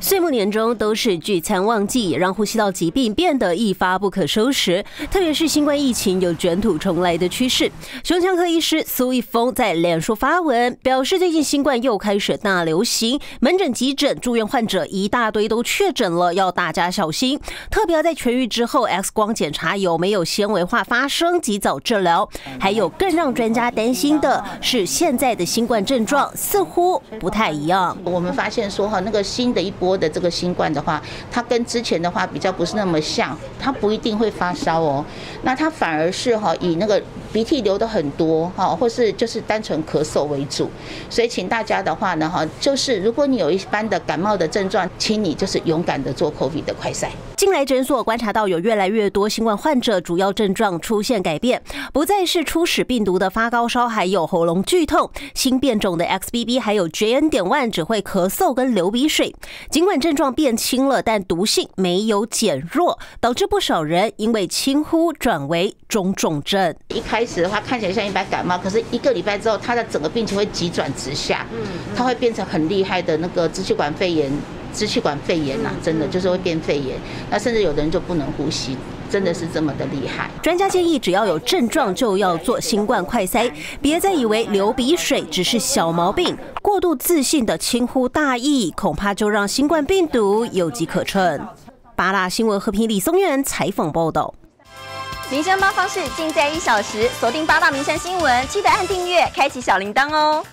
岁末年终都是聚餐旺季，让呼吸道疾病变得一发不可收拾。特别是新冠疫情有卷土重来的趋势。胸腔科医师苏一峰在脸书发文表示，最近新冠又开始大流行，门诊、急诊、住院患者一大堆都确诊了，要大家小心。特别要在痊愈之后 X 光检查有没有纤维化发生，及早治疗。还有更让专家担心的是，现在的新冠症状似乎不太一样。我们发现说那个新的一波的这个新冠的话，它跟之前的话比较不是那么像，它不一定会发烧哦，那它反而是以那个鼻涕流的很多或是就是单纯咳嗽为主，所以请大家的话呢就是如果你有一般的感冒的症状，请你就是勇敢的做 COVID 的快筛。近来诊所观察到有越来越多新冠患者主要症状出现改变，不再是初始病毒的发高烧，还有喉咙剧痛，新变种的 XBB 还有 JN.1 只会咳嗽跟流鼻水。尽管症状变轻了，但毒性没有减弱，导致不少人因为轻忽转为中重症。一开始的话看起来像一般感冒，可是1个礼拜之后，它的整个病情会急转直下，它会变成很厉害的那个支气管肺炎。真的就是会变肺炎，那甚至有的人就不能呼吸，真的是这么的厉害。专家建议，只要有症状就要做新冠快筛，别再以为流鼻水只是小毛病，过度自信的轻忽大意，恐怕就让新冠病毒有机可乘。八大新闻和平李松元采访报道。民生帮方式尽在1小时，锁定八大民生新闻，记得按订阅，开启小铃铛哦。